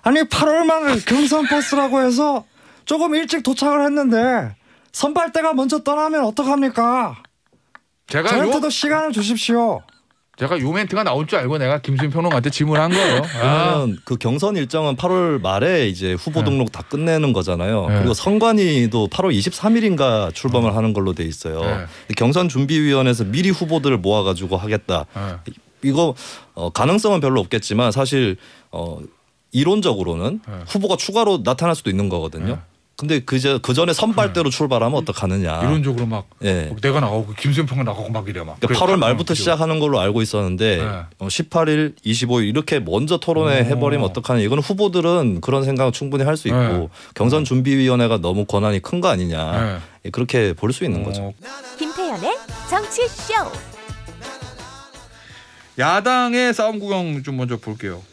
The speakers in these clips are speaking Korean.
아니 8월말 경선 버스라고 해서 조금 일찍 도착을 했는데 선발대가 먼저 떠나면 어떡합니까? 저한테도 시간을 주십시오. 제가 요 멘트가 나올 줄 알고 내가 김수민 평론가한테 질문한 거예요. 왜냐면 그 경선 일정은 8월 말에 이제 후보 등록 다 끝내는 거잖아요. 그리고 선관위도 8월 23일인가 출범을 하는 걸로 돼 있어요. 경선 준비위원회에서 미리 후보들을 모아가지고 하겠다. 이거 가능성은 별로 없겠지만 사실 이론적으로는 후보가 추가로 나타날 수도 있는 거거든요. 근데 그 전에 선발대로 출발하면 어떡하느냐. 이론적으로 막 내가 나가고 김수현 평론 나가고 막 이래 막. 그러니까 8월 말부터 시작하는 걸로 알고 있었는데 18일, 25일 이렇게 먼저 토론회 해버리면 어떡하냐. 이건 후보들은 그런 생각을 충분히 할 수 있고 경선준비위원회가 너무 권한이 큰 거 아니냐. 그렇게 볼 수 있는 거죠. 김태현의 정치쇼. 야당의 싸움 구경 좀 먼저 볼게요.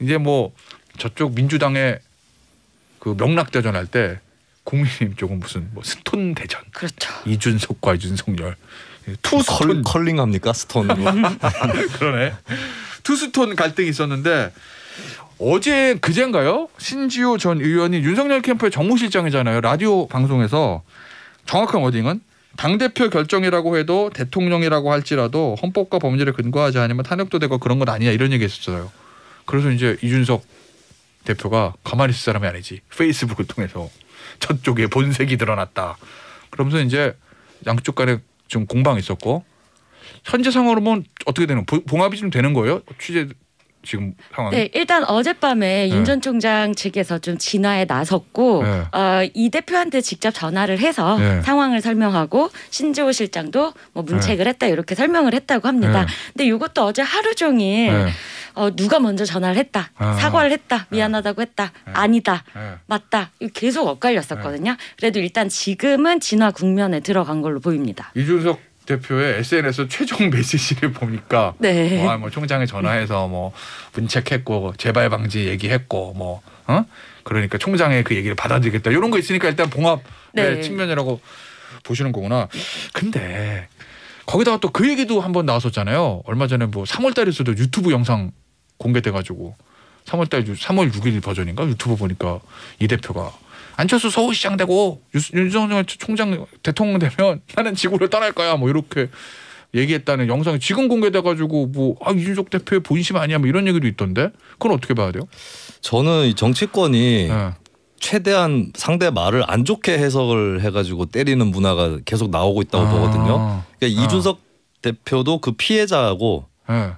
이제 뭐 저쪽 민주당의 그 명락대전 할 때 국민의힘 쪽은 무슨 뭐 스톤 대전. 그렇죠. 이준석과 윤석열. 투스톤 컬링합니까 스톤. 그러네. 투스톤 갈등이 있었는데 어제 그젠가요? 신지호 전 의원이 윤석열 캠프의 정무실장이잖아요. 라디오 방송에서 정확한 워딩은 당대표 결정이라고 해도 대통령이라고 할지라도 헌법과 법률에 근거하지 않으면 탄핵도 되고 그런 건 아니냐 이런 얘기 했었어요. 그래서 이제 이준석 대표가 가만히 있을 사람이 아니지. 페이스북을 통해서 저쪽에 본색이 드러났다. 그러면서 이제 양쪽 간에 좀 공방이 있었고 현재 상황으로 보면 어떻게 되는 봉합이 좀 되는 거예요? 취재 지금 상황이? 네, 일단 어젯밤에 윤 전 총장 측에서 좀 진화에 나섰고 이 대표한테 직접 전화를 해서 상황을 설명하고 신지호 실장도 뭐 문책을 했다 이렇게 설명을 했다고 합니다. 근데 이것도 어제 하루 종일 누가 먼저 전화를 했다, 사과를 했다, 미안하다고 했다, 아니다, 맞다 계속 엇갈렸었거든요. 그래도 일단 지금은 진화 국면에 들어간 걸로 보입니다. 이준석 대표의 SNS 최종 메시지를 보니까 뭐 총장에 전화해서 뭐 문책했고 재발 방지 얘기했고 뭐 그러니까 총장의 그 얘기를 받아들이겠다 이런 거 있으니까 일단 봉합의 측면이라고 보시는 거구나. 근데 거기다가 또 그 얘기도 한번 나왔었잖아요. 얼마 전에 뭐 3월달에서도 유튜브 영상 공개돼가지고 3월 6일 버전인가 유튜브 보니까 이 대표가 안철수 서울시장 되고 윤석열 총장 대통령 되면 나는 지구를 떠날 거야 뭐 이렇게 얘기했다는 영상이 지금 공개돼가지고 뭐 이준석 대표의 본심 아니야 뭐 이런 얘기도 있던데 그건 어떻게 봐야 돼요? 저는 이 정치권이 최대한 상대 말을 안 좋게 해석을 해가지고 때리는 문화가 계속 나오고 있다고 보거든요. 그러니까 이준석 대표도 그 피해자고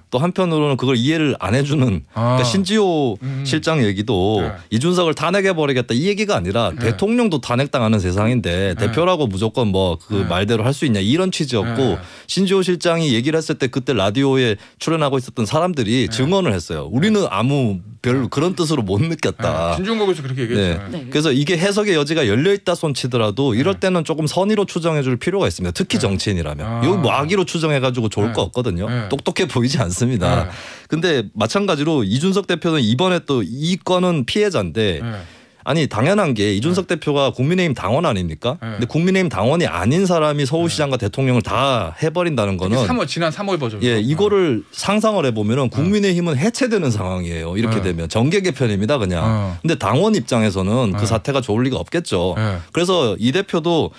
또 한편으로는 그걸 이해를 안 해주는 그러니까 신지호 실장 얘기도 이준석을 탄핵해버리겠다 이 얘기가 아니라 대통령도 탄핵당하는 세상인데 대표라고 무조건 뭐 그 말대로 할 수 있냐 이런 취지였고 신지호 실장이 얘기를 했을 때 그때 라디오에 출연하고 있었던 사람들이 증언을 했어요. 우리는 아무 별 그런 뜻으로 못 느꼈다. 신중국에서 그렇게 얘기했잖아요. 그래서 이게 해석의 여지가 열려있다 손치더라도 이럴 때는 조금 선의로 추정해 줄 필요가 있습니다. 특히 정치인이라면. 여기 뭐 악의로 추정해가지고 좋을 거 없거든요. 똑똑해 보이지 않습니다. 근데 마찬가지로 이준석 대표는 이번에 또 이 건은 피해자인데 아니 당연한 게 이준석 대표가 국민의힘 당원 아닙니까? 근데 국민의힘 당원이 아닌 사람이 서울시장과 대통령을 다 해버린다는 거는 지난 3월 버전. 이거를 상상을 해보면은 국민의힘은 해체되는 상황이에요. 이렇게 되면 정계 개편입니다 그냥. 근데 당원 입장에서는 그 사태가 좋을 리가 없겠죠. 그래서 이 대표도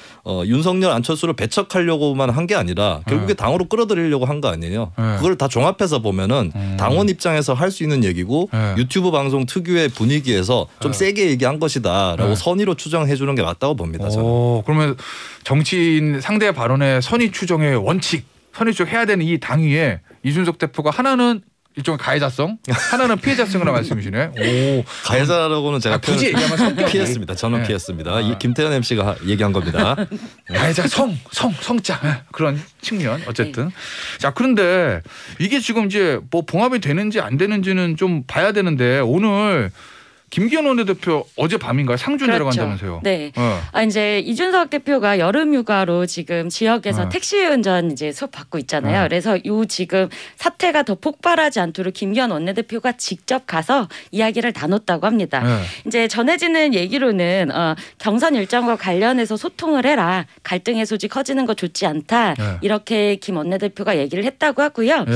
윤석열 안철수를 배척하려고만 한 게 아니라 결국에 당으로 끌어들이려고 한 거 아니에요. 그걸 다 종합해서 보면은 당원 입장에서 할 수 있는 얘기고 유튜브 방송 특유의 분위기에서 좀 세게 얘기한 것이다라고 선의로 추정해 주는 게 맞다고 봅니다. 저는. 그러면 정치인 상대 발언의 선의 추정의 원칙, 선의 추정해야 되는 이 당위에 이준석 대표가 하나는 일종의 가해자성, 하나는 피해자성이라는 말씀이시네. 가해자라고는 제가 굳이 얘기하면 성격 피했습니다. 저는 피했습니다. 이 김태현 MC가 얘기한 겁니다. 가해자 성자 그런 측면 어쨌든. 자 그런데 이게 지금 이제 뭐 봉합이 되는지 안 되는지는 좀 봐야 되는데 오늘 김기현 원내대표 어젯밤인가요? 상주 그렇죠. 내려간다면서요? 네. 이제 이준석 대표가 여름휴가로 지금 지역에서 택시 운전 이제 수업 받고 있잖아요. 그래서 요 지금 사태가 더 폭발하지 않도록 김기현 원내대표가 직접 가서 이야기를 나눴다고 합니다. 이제 전해지는 얘기로는 경선 일정과 관련해서 소통을 해라. 갈등의 소지 커지는 거 좋지 않다. 이렇게 김 원내대표가 얘기를 했다고 하고요.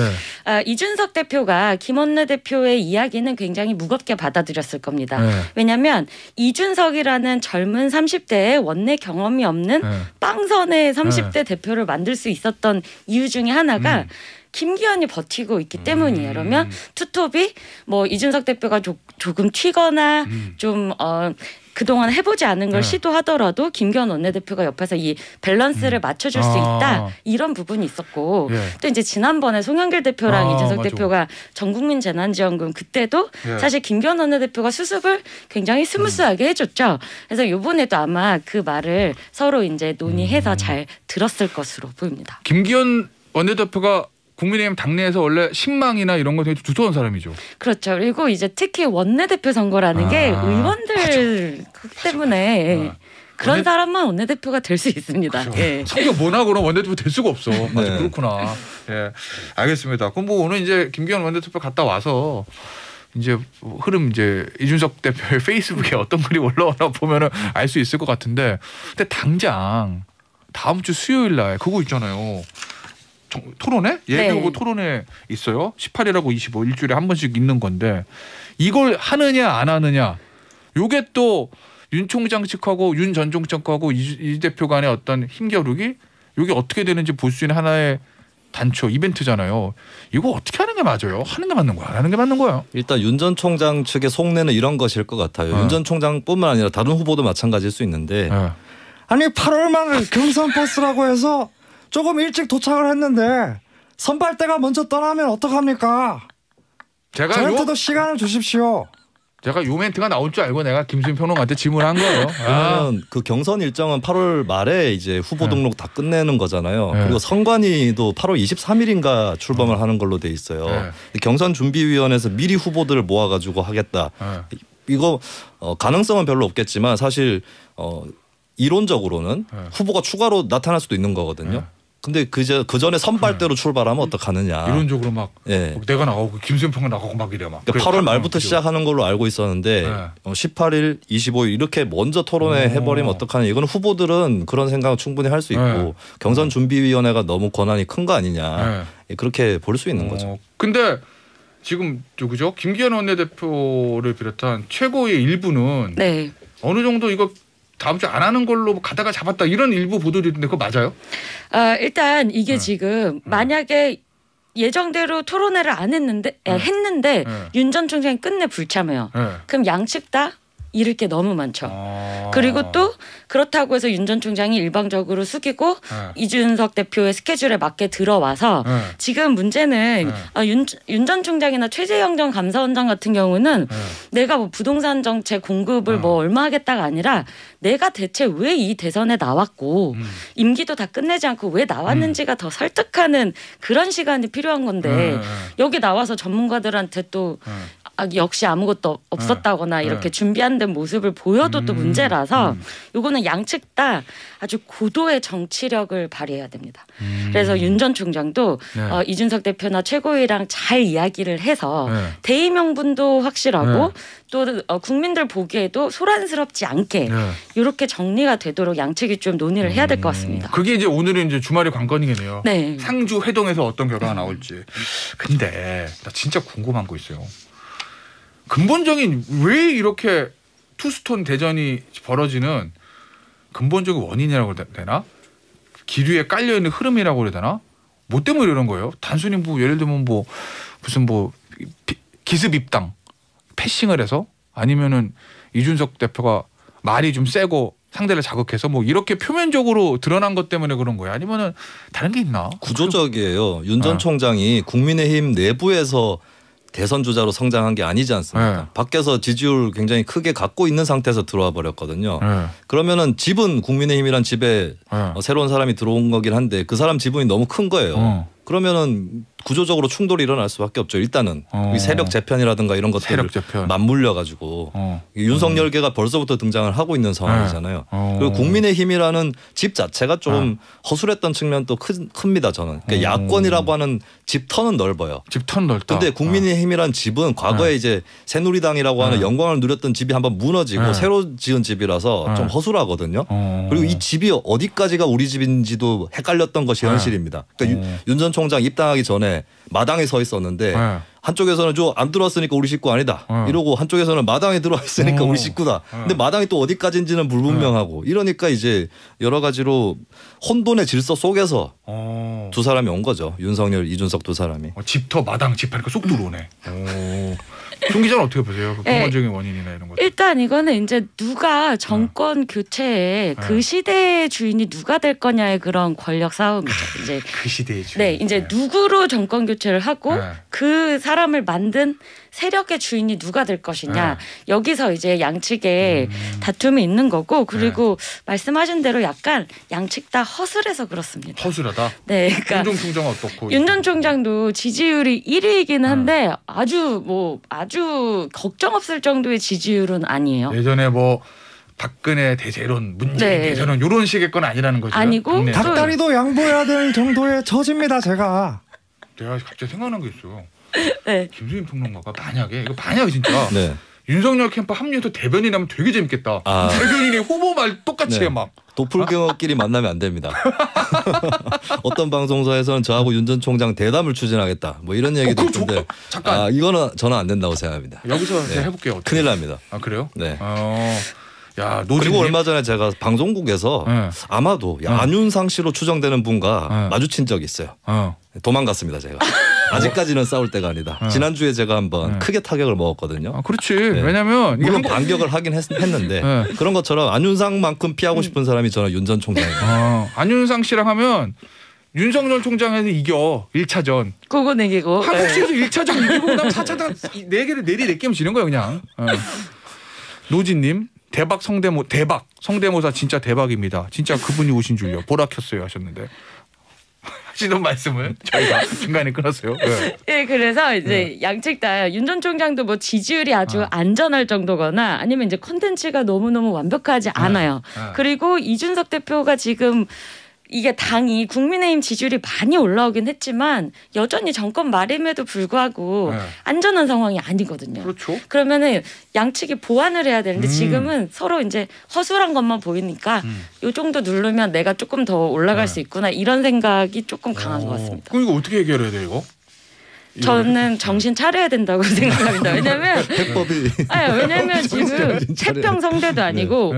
이준석 대표가 김 원내대표의 이야기는 굉장히 무겁게 받아들였을 겁니다. 왜냐하면 이준석이라는 젊은 30대의 원내 경험이 없는 빵선의 30대 대표를 만들 수 있었던 이유 중에 하나가 김기현이 버티고 있기 때문이에요. 그러면 투톱이 뭐 이준석 대표가 조금 튀거나 좀 그동안 해보지 않은 걸 시도하더라도 김기현 원내대표가 옆에서 이 밸런스를 맞춰줄 수 있다. 이런 부분이 있었고 또 이제 지난번에 송영길 대표랑 이준석 맞아. 대표가 전국민 재난지원금 그때도 사실 김기현 원내대표가 수습을 굉장히 스무스하게 해줬죠. 그래서 이번에도 아마 그 말을 서로 이제 논의해서 잘 들었을 것으로 보입니다. 김기현 원내대표가 국민의힘 당내에서 원래 신망이나 이런 거 되게 두터운 사람이죠. 그렇죠. 그리고 이제 특히 원내대표 선거라는 게 의원들 때문에 그런 사람만 원내대표가 될 수 있습니다. 예. 성격 뭐나 그럼 원내대표 될 수가 없어. 맞아, 그렇구나. 예, 알겠습니다. 그럼 뭐 오늘 이제 김기현 원내대표 갔다 와서 이제 흐름 이제 이준석 대표의 페이스북에 어떤 글이 올라오나 보면은 알 수 있을 것 같은데, 근데 당장 다음 주 수요일 날 그거 있잖아요. 토론회? 예비후보 토론회 있어요. 18일하고 25 일주일에 한 번씩 있는 건데 이걸 하느냐 안 하느냐 요게 또 윤 총장 측하고 윤 전 총장하고 이 대표 간의 어떤 힘겨루기 요게 어떻게 되는지 볼 수 있는 하나의 단초 이벤트잖아요. 이거 어떻게 하는 게 맞아요? 하는 게 맞는 거야? 안 하는 게 맞는 거야? 일단 윤 전 총장 측의 속내는 이런 것일 것 같아요. 윤 전 총장뿐만 아니라 다른 후보도 마찬가지일 수 있는데 아니 8월 말 경선 버스라고 해서 조금 일찍 도착을 했는데 선발대가 먼저 떠나면 어떡합니까? 저한테도 시간을 주십시오. 제가 요 멘트가 나올 줄 알고 내가 김수민 평론가한테 질문한 거예요. 그러면 그 경선 일정은 8월 말에 이제 후보 등록 다 끝내는 거잖아요. 그리고 선관위도 8월 23일인가 출범을 하는 걸로 돼 있어요. 경선 준비위원회에서 미리 후보들을 모아가지고 하겠다. 이거 가능성은 별로 없겠지만 사실 이론적으로는 후보가 추가로 나타날 수도 있는 거거든요. 근데 그 전에 선발대로 출발하면 어떡하느냐. 이론적으로 막 내가 나가고 김수현 평론 나가고 막 이래 막. 그러니까 8월 말부터 시작하는 걸로 알고 있었는데 18일, 25일 이렇게 먼저 토론회 해버리면 어떡하냐. 이거는 후보들은 그런 생각을 충분히 할 수 있고 경선 준비위원회가 너무 권한이 큰 거 아니냐. 그렇게 볼 수 있는 거죠. 근데 지금 그죠? 김기현 원내대표를 비롯한 최고의 일부는 어느 정도 이거 다음 주 안 하는 걸로 가다가 잡았다 이런 일부 보도도 있는데 그거 맞아요? 일단 이게 지금 만약에 예정대로 토론회를 안 했는데 윤 전 총장이 끝내 불참해요. 그럼 양측 다 잃을 게 너무 많죠. 그리고 또 그렇다고 해서 윤 전 총장이 일방적으로 숙이고 이준석 대표의 스케줄에 맞게 들어와서 지금 문제는 윤 전 총장이나 최재형 전 감사원장 같은 경우는 내가 뭐 부동산 정책 공급을 뭐 얼마 하겠다가 아니라 내가 대체 왜 이 대선에 나왔고 임기도 다 끝내지 않고 왜 나왔는지가 더 설득하는 그런 시간이 필요한 건데 여기 나와서 전문가들한테 또 역시 아무것도 없었다거나 이렇게 준비한 듯 모습을 보여도 또 문제라서 요거는 양측 다 아주 고도의 정치력을 발휘해야 됩니다. 그래서 윤 전 총장도 이준석 대표나 최고위랑 잘 이야기를 해서 대의 명분도 확실하고 또 국민들 보기에도 소란스럽지 않게 이렇게 정리가 되도록 양측이 좀 논의를 해야 될 것 같습니다. 그게 이제 오늘은 이제 주말이 관건이겠네요. 네. 상주 회동에서 어떤 결과가 나올지. 근데 나 진짜 궁금한 거 있어요. 근본적인 왜 이렇게 투스톤 대전이 벌어지는 근본적인 원인이라고 해야 되나? 기류에 깔려 있는 흐름이라고 해야 되나? 뭐 때문에 이런 거예요? 단순히 뭐 예를 들면 뭐 무슨 뭐 기습 입당 패싱을 해서 아니면은 이준석 대표가 말이 좀 세고 상대를 자극해서 뭐 이렇게 표면적으로 드러난 것 때문에 그런 거예요? 아니면은 다른 게 있나? 구조적이에요. 윤 전 총장이 국민의힘 내부에서 대선 주자로 성장한 게 아니지 않습니까? 밖에서 지지율 굉장히 크게 갖고 있는 상태에서 들어와 버렸거든요. 그러면은 집은 국민의힘이란 집에 새로운 사람이 들어온 거긴 한데 그 사람 지분이 너무 큰 거예요. 그러면은 구조적으로 충돌이 일어날 수밖에 없죠. 일단은 이 세력 재편이라든가 이런 것들을 맞물려 가지고 윤석열계가 벌써부터 등장을 하고 있는 상황이잖아요. 그리고 국민의힘이라는 집 자체가 좀 허술했던 측면도 큽니다. 저는 그러니까 야권이라고 하는 집터는 넓어요. 집터는 넓다. 근데 국민의힘이라는 집은 과거에 이제 새누리당이라고 하는 영광을 누렸던 집이 한번 무너지고 새로 지은 집이라서 좀 허술하거든요. 그리고 이 집이 어디까지가 우리 집인지도 헷갈렸던 것이 현실입니다. 그러니까 윤 전 총장 입당하기 전에 마당에 서 있었는데 한쪽에서는 저 안 들어왔으니까 우리 식구 아니다 이러고 한쪽에서는 마당에 들어와 있으니까 우리 식구다. 근데 마당이 또 어디까지인지는 불분명하고 이러니까 이제 여러 가지로 혼돈의 질서 속에서 두 사람이 온 거죠. 윤석열, 이준석 두 사람이. 집터 마당 집하니까 쏙 들어오네. 송 기자는 어떻게 보세요? 그 근본적인 원인이나 이런 것. 일단 이거는 이제 누가 정권 교체에 그 시대의 주인이 누가 될 거냐의 그런 권력 싸움이죠. 이제 그 시대의 주인. 네, 이제 누구로 정권 교체를 하고 그 사람을 만든 세력의 주인이 누가 될 것이냐. 여기서 이제 양측에 다툼이 있는 거고 그리고 말씀하신 대로 약간 양측 다 허술해서 그렇습니다. 허술하다? 네. 그러니까 윤 전 총장은 어떻고? 윤 전 총장도 지지율이 1위이기는 한데 아주 걱정 없을 정도의 지지율은 아니에요. 예전에 뭐 박근혜 대제론, 문재인 대제론 이런 식의 건 아니라는 거죠. 아니고 닭다리도 양보해야 될 정도의 처지입니다. 제가 갑자기 생각난 게 있어요. 네. 김수민 평론가가 만약에 이거 만약에 진짜 윤석열 캠프 합류해서 대변인 하면 되게 재밌겠다. 대변인이 후보 말 똑같이 해 막. 도플갱어끼리 만나면 안 됩니다. 어떤 방송사에서는 저하고 윤 전 총장 대담을 추진하겠다. 뭐 이런 얘기도 있는데 잠깐. 이거는 저는 안 된다고 생각합니다. 여기서 제가 해볼게요. 어떻게. 큰일 납니다. 그래요? 네. 야, 그리고 얼마 전에 제가 방송국에서 아마도 안윤상 씨로 추정되는 분과 마주친 적이 있어요. 도망갔습니다 제가. 아직까지는 싸울 때가 아니다. 지난주에 제가 한번 크게 타격을 먹었거든요. 그렇지. 왜냐면 물론 반격을 하긴 했는데 그런 것처럼 안윤상만큼 피하고 싶은 사람이 저는 윤 전 총장입니다. 안윤상 씨랑 하면 윤석열 총장에서 이겨 1차전. 그거 내기고. 한국시에서 1차전 이기고 그다음 4차전 4개를 내리 지는 거야 그냥. 노진님. 대박 성대모사 진짜 대박입니다. 진짜 그분이 오신 줄요. 보라 켰어요 하셨는데 하시던 말씀을 저희가 중간에 끊었어요. 네, 그래서 이제 양측 다 윤 전 총장도 뭐 지지율이 아주 안전할 정도거나 아니면 이제 콘텐츠가 너무너무 완벽하지 않아요. 그리고 이준석 대표가 지금 이게 당이 국민의힘 지지율이 많이 올라오긴 했지만 여전히 정권 말임에도 불구하고 안전한 상황이 아니거든요. 그렇죠. 그러면은 양측이 보완을 해야 되는데 지금은 서로 이제 허술한 것만 보이니까 요 정도 누르면 내가 조금 더 올라갈 수 있구나 이런 생각이 조금 강한 것 같습니다. 그럼 이거 어떻게 해결해야 돼요 이거? 저는 정신 차려야 된다고 생각합니다. 왜냐면 해법이 왜냐면 지금 태평성대도 아니고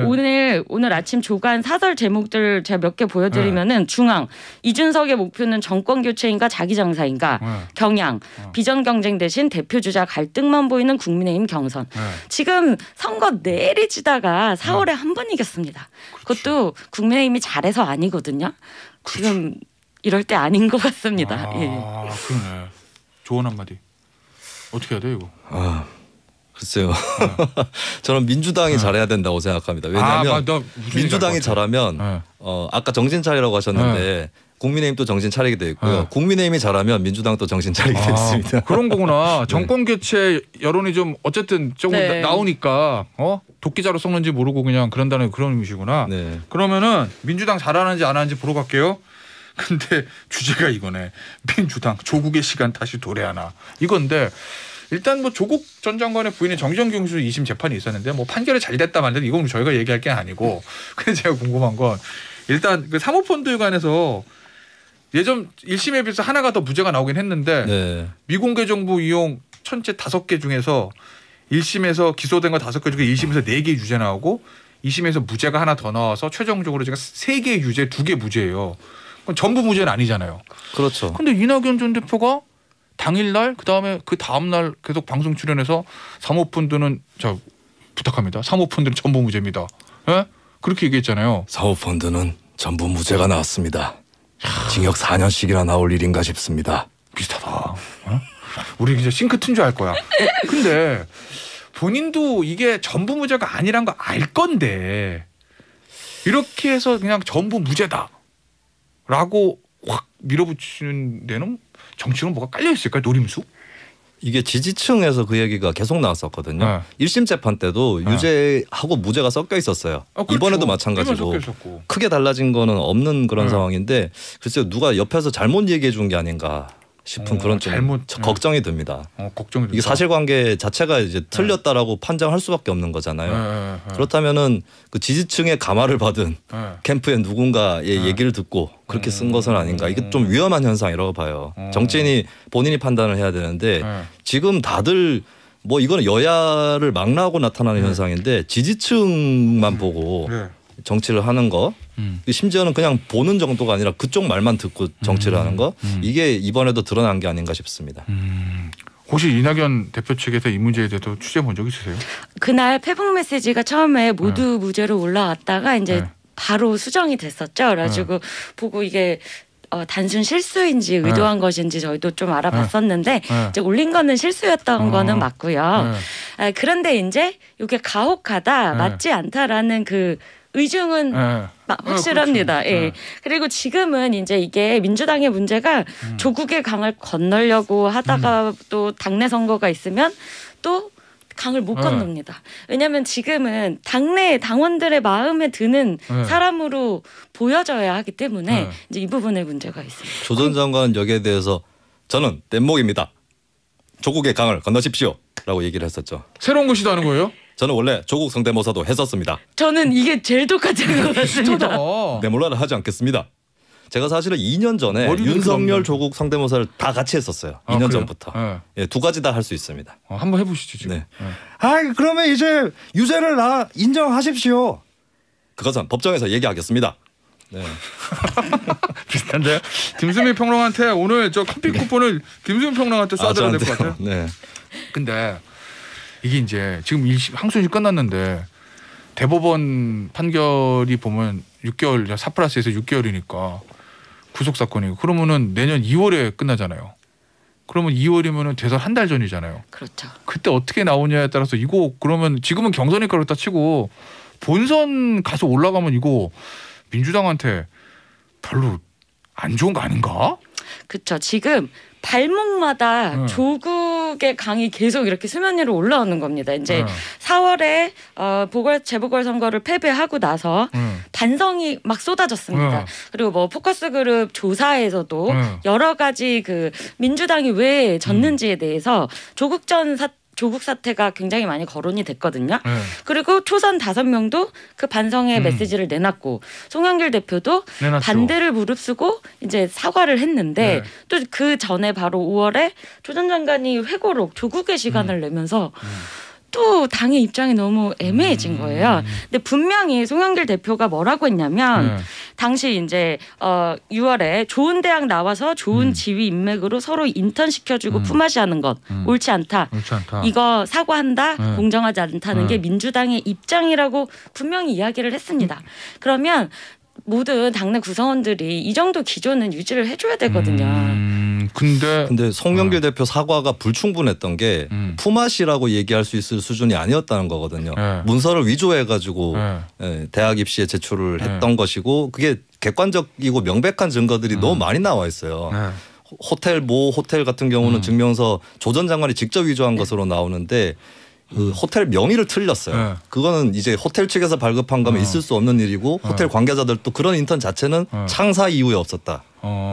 오늘 아침 조간 사설 제목들 제가 몇 개 보여드리면은 중앙 이준석의 목표는 정권 교체인가 자기 장사인가 경향 비전 경쟁 대신 대표 주자 갈등만 보이는 국민의힘 경선. 지금 선거 내리 지다가 4월에 한 번 이겼습니다. 그것도 국민의힘이 잘해서 아니거든요. 지금 이럴 때 아닌 것 같습니다. 그러네. 조언 한마디. 어떻게 해야 돼 이거? 글쎄요. 저는 민주당이 잘해야 된다고 생각합니다. 왜냐하면 민주당이 잘하면 아까 정신 차리라고 하셨는데 국민의힘도 정신 차리게 돼 있고요. 국민의힘이 잘하면 민주당도 정신 차리게 돼 있습니다. 그런 거구나. 정권 교체 여론이 좀 어쨌든 조금 나오니까 도끼자루 썩는지 모르고 그냥 그런다는 그런 의미시구나. 그러면은 민주당 잘하는지 안 하는지 보러 갈게요. 근데 주제가 이거네. 민주당 조국의 시간 다시 도래하나 이건데 일단 뭐 조국 전 장관의 부인의 정의정 교수 2심 재판이 있었는데 뭐 판결이 잘 됐다 만든 이건 저희가 얘기할 게 아니고 근데 제가 궁금한 건 일단 그 사모펀드에 관해서 예전 1심에 비해서 하나가 더 무죄가 나오긴 했는데 미공개 정보 이용 전체 5개 중에서 1심에서 기소된 거 5개 중에 1심에서 4개 유죄 나오고 2심에서 무죄가 하나 더 나와서 최종적으로 제가 3개 유죄 2개 무죄예요. 전부 무죄는 아니잖아요. 그렇죠. 근데 이낙연 전 대표가 당일날 그다음에 그 다음날 계속 방송 출연해서 사모펀드는 부탁합니다. 사모펀드는 전부 무죄입니다. 그렇게 얘기했잖아요. 사모펀드는 전부 무죄가 나왔습니다. 징역 4년씩이나 나올 일인가 싶습니다. 비슷하다. 우리 이제 싱크 튼 줄 알 거야. 근데 본인도 이게 전부 무죄가 아니란 거 알 건데 이렇게 해서 그냥 전부 무죄다. 라고 확 밀어붙이는 데는 정치는 뭐가 깔려 있을까요? 노림수? 이게 지지층에서 그 얘기가 계속 나왔었거든요. 네. 1심 재판 때도 네. 유죄하고 무죄가 섞여 있었어요. 그렇죠. 이번에도 마찬가지고 크게 달라진 거는 없는 그런 상황인데 글쎄요 누가 옆에서 잘못 얘기해 준 게 아닌가 싶은 그런 좀 걱정이 듭니다. 걱정이 듭니다. 이게 사실관계 자체가 이제 틀렸다라고 판정할 수밖에 없는 거잖아요. 그렇다면은 그 지지층의 감화를 받은 캠프의 누군가의 얘기를 듣고 그렇게 쓴 것은 아닌가. 이게 좀 위험한 현상이라고 봐요. 정치인이 본인이 판단을 해야 되는데 지금 다들 뭐 이거는 여야를 망라하고 나타나는 현상인데 지지층만 보고 정치를 하는 거 심지어는 그냥 보는 정도가 아니라 그쪽 말만 듣고 정치를 하는 거 이게 이번에도 드러난 게 아닌가 싶습니다. 혹시 이낙연 대표 측에서 이 문제에 대해서 취재 본 적 있으세요? 그날 페북 메시지가 처음에 모두 무죄로 올라왔다가 이제 바로 수정이 됐었죠. 그래가지고 보고 이게 단순 실수인지 의도한 것인지 저희도 좀 알아봤었는데 이제 올린 거는 실수였던 거는 맞고요. 그런데 이제 이게 가혹하다 맞지 않다라는 그 의중은 확실합니다. 그렇죠. 예. 그리고 지금은 이제 이게 민주당의 문제가 조국의 강을 건너려고 하다가 또 당내 선거가 있으면 또 강을 못 건넙니다. 왜냐하면 지금은 당내 당원들의 마음에 드는 사람으로 보여져야 하기 때문에 이제 이 부분에 문제가 있습니다. 조 전 장관은 여기에 대해서 저는 뗏목입니다. 조국의 강을 건너십시오. 라고 얘기를 했었죠. 새로운 거 시도하는 거예요? 저는 원래 조국 성대모사도 했었습니다. 저는 이게 제일 똑같은 것 같습니다. 내몰라라 하지 않겠습니다. 제가 사실은 2년 전에 윤석열 조국 성대모사를 다 같이 했었어요. 2년 전부터. 예, 두 가지 다 할 수 있습니다. 한번 해보시죠 지금. 네. 그러면 이제 유죄를 인정하십시오. 그것은 법정에서 얘기하겠습니다. 네. 비슷한데요? 김수민 평론가한테 오늘 저 커피 쿠폰을 김수민 평론가한테 쏴드려야 될 것 같아요. 네. 근데 이게 이제 지금 항소심 끝났는데 대법원 판결이 보면 6개월 4+1에서 6개월이니까 구속 사건이고 그러면은 내년 2월에 끝나잖아요. 그러면 2월이면은 대선 한 달 전이잖아요. 그렇죠. 그때 어떻게 나오냐에 따라서 이거 그러면 지금은 경선일 거였다 치고 본선 가서 올라가면 이거 민주당한테 별로 안 좋은 거 아닌가? 그렇죠. 지금 발목마다 조국의 강이 계속 이렇게 수면 위로 올라오는 겁니다. 이제 4월에 재보궐선거를 패배하고 나서 반성이 막 쏟아졌습니다. 그리고 뭐 포커스그룹 조사에서도 여러 가지 그 민주당이 왜 졌는지에 대해서 조국 사태가 굉장히 많이 거론이 됐거든요. 그리고 초선 5명도 그 반성의 메시지를 내놨고 송영길 대표도 반대를 무릅쓰고 이제 사과를 했는데 또 그 전에 바로 5월에 조 전 장관이 회고록 조국의 시간을 내면서 또 당의 입장이 너무 애매해진 거예요. 근데 분명히 송영길 대표가 뭐라고 했냐면 당시 이제 6월에 좋은 대학 나와서 좋은 지위 인맥으로 서로 인턴 시켜주고 품앗이 하는 것 옳지 않다. 이거 사과한다. 공정하지 않다는 게 민주당의 입장이라고 분명히 이야기를 했습니다. 그러면 모든 당내 구성원들이 이 정도 기조는 유지를 해줘야 되거든요. 근데 송영길 대표 사과가 불충분했던 게 품앗이라고 얘기할 수 있을 수준이 아니었다는 거거든요. 문서를 위조해가지고 대학 입시에 제출을 했던 것이고 그게 객관적이고 명백한 증거들이 너무 많이 나와 있어요. 모 호텔 같은 경우는 증명서 조 전 장관이 직접 위조한 것으로 나오는데 그 호텔 명의를 틀렸어요. 그거는 이제 호텔 측에서 발급한 거면 있을 수 없는 일이고 호텔 관계자들도 그런 인턴 자체는 창사 이후에 없었다.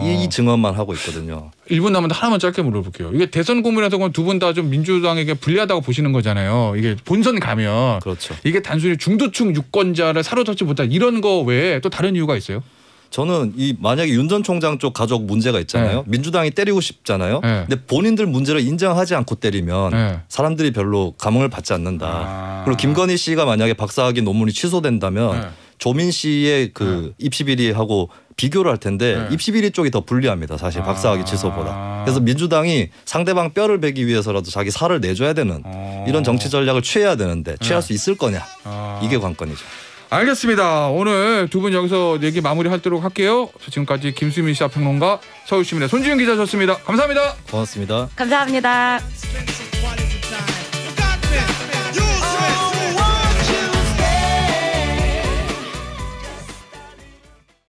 이 증언만 하고 있거든요. 1분 남았는데 하나만 짧게 물어볼게요. 이게 대선 고민에서 두 분 다 좀 민주당에게 불리하다고 보시는 거잖아요. 이게 본선 가면 그렇죠. 이게 단순히 중도층 유권자를 사로잡지 못한 이런 거 외에 또 다른 이유가 있어요? 저는 만약에 윤 전 총장 쪽 가족 문제가 있잖아요. 민주당이 때리고 싶잖아요. 근데 본인들 문제를 인정하지 않고 때리면 사람들이 별로 감흥을 받지 않는다. 그리고 김건희 씨가 만약에 박사학위 논문이 취소된다면 조민 씨의 그 입시 비리하고 비교를 할 텐데 입시 비리 쪽이 더 불리합니다. 사실 박사학위 취소보다. 그래서 민주당이 상대방 뼈를 베기 위해서라도 자기 살을 내줘야 되는 이런 정치 전략을 취해야 되는데 취할 수 있을 거냐. 이게 관건이죠. 알겠습니다. 오늘 두 분 여기서 얘기 마무리하도록 할게요. 지금까지 김수민 시사평론가, 서울시민의 손지윤 기자셨습니다. 감사합니다. 고맙습니다. 감사합니다.